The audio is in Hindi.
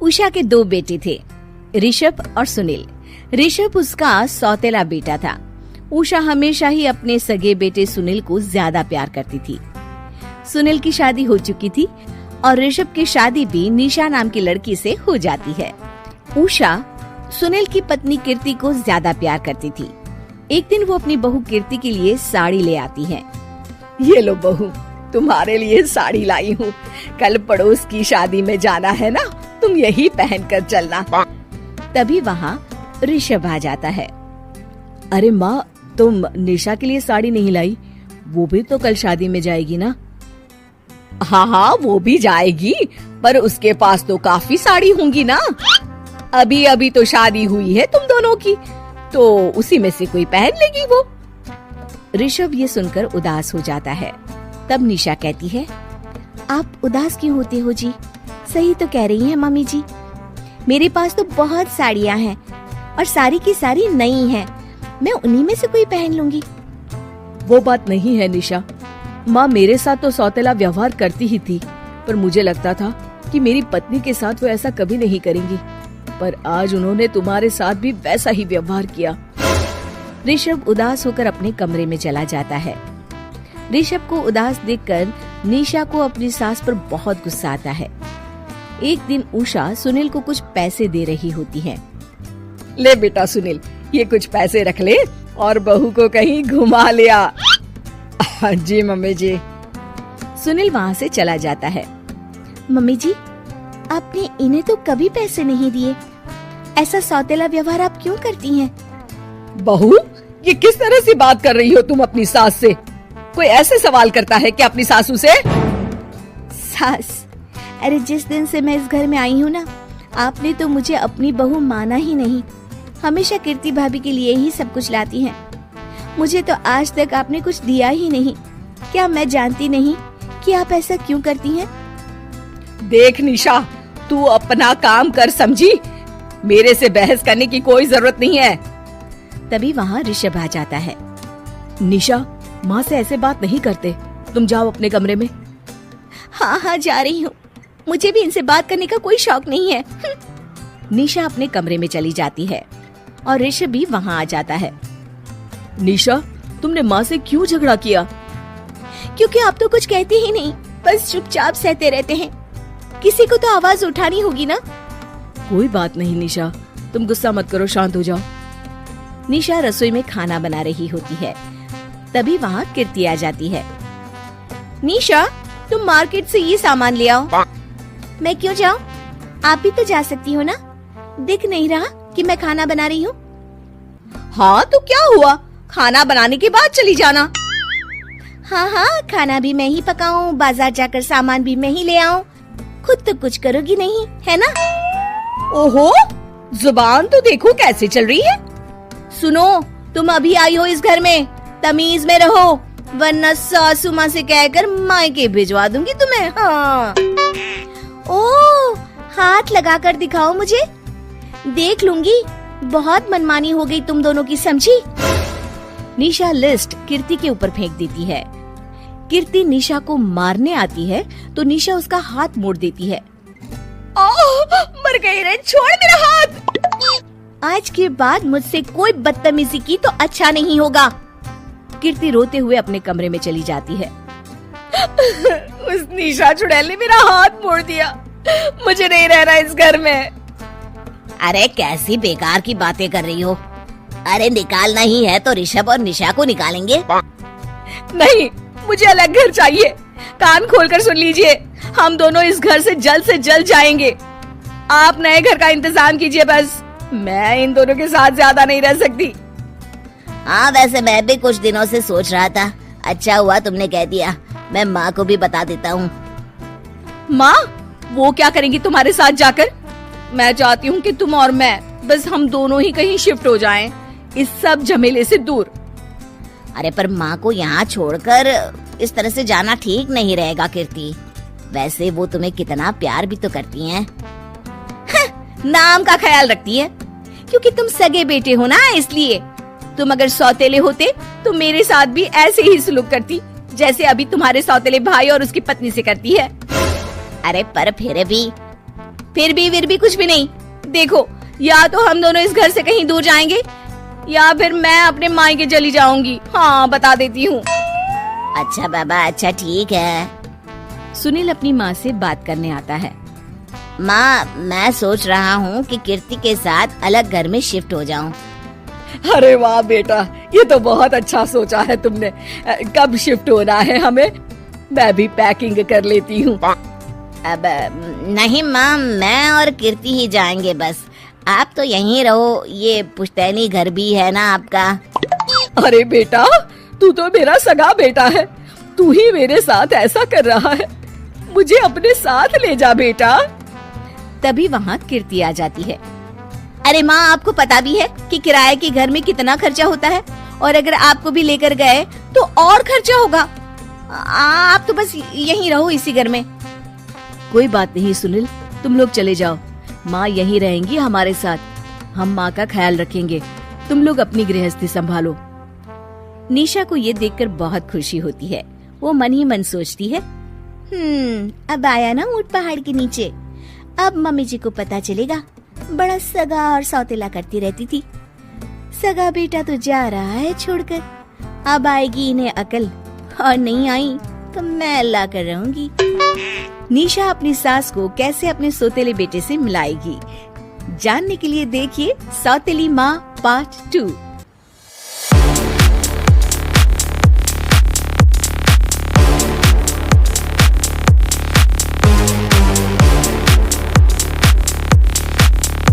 उषा के 2 बेटे थे, ऋषभ और सुनील। ऋषभ उसका सौतेला बेटा था। उषा हमेशा ही अपने सगे बेटे सुनील को ज्यादा प्यार करती थी। सुनील की शादी हो चुकी थी और ऋषभ की शादी भी निशा नाम की लड़की से हो जाती है। उषा सुनील की पत्नी कीर्ति को ज्यादा प्यार करती थी। एक दिन वो अपनी बहू कीर्ति के लिए साड़ी ले आती है। ये लो बहू, तुम्हारे लिए साड़ी लाई हूँ। कल पड़ोस की शादी में जाना है ना, तुम यही पहन कर चलना। तभी वहाँ ऋषभ आ जाता है। अरे माँ, तुम निशा के लिए साड़ी नहीं लाई? वो भी तो कल शादी में जाएगी ना? हाँ, वो भी जाएगी, पर उसके पास तो काफी साड़ी होंगी ना। अभी अभी तो शादी हुई है तुम दोनों की, तो उसी में से कोई पहन लेगी वो। ऋषभ ये सुनकर उदास हो जाता है। तब निशा कहती है, आप उदास क्यों होते हो जी? सही तो कह रही हैं मम्मी जी, मेरे पास तो बहुत साड़ियाँ हैं और सारी की सारी नई हैं। मैं उन्हीं में से कोई पहन लूंगी। वो बात नहीं है निशा। माँ मेरे साथ तो सौतेला व्यवहार करती ही थी, पर मुझे लगता था कि मेरी पत्नी के साथ वो ऐसा कभी नहीं करेंगी, पर आज उन्होंने तुम्हारे साथ भी वैसा ही व्यवहार किया। ऋषभ उदास होकर अपने कमरे में चला जाता है। ऋषभ को उदास देखकर निशा को अपनी सास पर बहुत गुस्सा आता है। एक दिन उषा सुनील को कुछ पैसे दे रही होती है। ले बेटा सुनील, ये कुछ पैसे रख ले और बहू को कहीं घुमा लिया। जी मम्मी जी। सुनील वहाँ से चला जाता है। मम्मी जी, आपने इन्हें तो कभी पैसे नहीं दिए। ऐसा सौतेला व्यवहार आप क्यों करती हैं? बहू, ये किस तरह से बात कर रही हो तुम अपनी सास से? कोई ऐसे सवाल करता है कि अपनी सासू से? सास, अरे जिस दिन से मैं इस घर में आई हूँ ना, आपने तो मुझे अपनी बहू माना ही नहीं। हमेशा कीर्ति भाभी के लिए ही सब कुछ लाती हैं। मुझे तो आज तक आपने कुछ दिया ही नहीं। क्या मैं जानती नहीं कि आप ऐसा क्यों करती हैं? देख निशा, तू अपना काम कर, समझी? मेरे से बहस करने की कोई जरूरत नहीं है। तभी वहाँ ऋषभ आ जाता है। निशा, माँ से ऐसे बात नहीं करते, तुम जाओ अपने कमरे में। हाँ, जा रही हूँ। मुझे भी इनसे बात करने का कोई शौक नहीं है। निशा अपने कमरे में चली जाती है और ऋषभ भी वहाँ आ जाता है। निशा, तुमने माँ से क्यों झगड़ा किया? क्योंकि आप तो कुछ कहते ही नहीं, बस चुपचाप सहते रहते हैं। किसी को तो आवाज उठानी होगी ना। कोई बात नहीं निशा, तुम गुस्सा मत करो, शांत हो जाओ। निशा रसोई में खाना बना रही होती है। तभी वहाँ कीर्ति आ जाती है। निशा, तुम मार्केट से ये सामान ले आओ। मैं क्यों जाऊँ? आप भी तो जा सकती हो ना। दिख नहीं रहा कि मैं खाना बना रही हूँ? हाँ तो क्या हुआ, खाना बनाने के बाद चली जाना। हाँ, खाना भी मैं ही पकाऊं, बाजार जाकर सामान भी मैं ही ले आऊं। खुद तो कुछ करोगी नहीं, है ना? ओहो, जुबान तो देखो कैसे चल रही है। सुनो, तुम अभी आई हो इस घर में, तमीज में रहो, वरना सासू माँ से कहकर मायके भिजवा दूंगी तुम्हें। हाँ। ओह, हाथ लगाकर दिखाओ मुझे, देख लूंगी। बहुत मनमानी हो गई तुम दोनों की, समझी? निशा लिस्ट कीर्ति के ऊपर फेंक देती है। कीर्ति निशा को मारने आती है तो निशा उसका हाथ मोड़ देती है। मर गई रे, छोड़ मेरा हाथ। आज के बाद मुझसे कोई बदतमीजी की तो अच्छा नहीं होगा। कीर्ति रोते हुए अपने कमरे में चली जाती है। उस निशा चुड़ैल ने मेरा हाथ मोड़ दिया, मुझे नहीं रहना इस घर में। अरे कैसी बेकार की बातें कर रही हो? अरे निकालना ही है तो ऋषभ और निशा को निकालेंगे। नहीं, मुझे अलग घर चाहिए। कान खोलकर सुन लीजिए, हम दोनों इस घर से जल्द जाएंगे। आप नए घर का इंतजाम कीजिए बस। मैं इन दोनों के साथ ज्यादा नहीं रह सकती। हाँ, वैसे मैं भी कुछ दिनों से सोच रहा था। अच्छा हुआ तुमने कह दिया, मैं माँ को भी बता देता हूँ। माँ, वो क्या करेंगी तुम्हारे साथ जाकर? मैं चाहती हूँ कि तुम और मैं, बस हम दोनों ही कहीं शिफ्ट हो जाएं, इस सब झमेले से दूर। अरे पर माँ को यहाँ छोड़कर इस तरह से जाना ठीक नहीं रहेगा कीर्ति। वैसे वो तुम्हें कितना प्यार भी तो करती हैं। नाम का ख्याल रखती है, क्योंकि तुम सगे बेटे हो ना, इसलिए। तुम अगर सौतेले होते तो मेरे साथ भी ऐसे ही सलूक करती, जैसे अभी तुम्हारे सौतेले भाई और उसकी पत्नी से करती है। अरे पर फिर भी फिर भी कुछ भी नहीं। देखो, या तो हम दोनों इस घर से कहीं दूर जाएंगे या फिर मैं अपने मायके चली जाऊंगी। हाँ, बता देती हूँ। अच्छा बाबा, अच्छा ठीक है। सुनील अपनी माँ से बात करने आता है। माँ, मैं सोच रहा हूँ कि कीर्ति के साथ अलग घर में शिफ्ट हो जाऊँ। अरे वाह बेटा, ये तो बहुत अच्छा सोचा है तुमने। कब शिफ्ट होना है हमें? मैं भी पैकिंग कर लेती हूँ। अब नहीं माँ, मैं और कीर्ति ही जाएंगे बस। आप तो यहीं रहो, ये पुश्तैनी घर भी है ना आपका। अरे बेटा, तू तो मेरा सगा बेटा है, तू ही मेरे साथ ऐसा कर रहा है, मुझे अपने साथ ले जा बेटा। तभी वहाँ कीर्ति आ जाती है। अरे माँ, आपको पता भी है कि किराए के घर में कितना खर्चा होता है, और अगर आपको भी लेकर गए तो और खर्चा होगा। आप तो बस यहीं रहो इसी घर में। कोई बात नहीं सुनील, तुम लोग चले जाओ, माँ यहीं रहेंगी हमारे साथ, हम माँ का ख्याल रखेंगे, तुम लोग अपनी गृहस्थी संभालो। निशा को ये देखकर बहुत खुशी होती है। वो मन ही मन सोचती है, अब आया ना ऊंट पहाड़ के नीचे। अब मम्मी जी को पता चलेगा, बड़ा सगा और सौतेला करती रहती थी। सगा बेटा तो जा रहा है छोड़कर, अब आएगी इन्हें अकल, और नहीं आई तो मैं अल्लाह कर रहूंगी। निशा अपनी सास को कैसे अपने सौतेले बेटे से मिलाएगी, जानने के लिए देखिए सौतेली माँ पार्ट 2।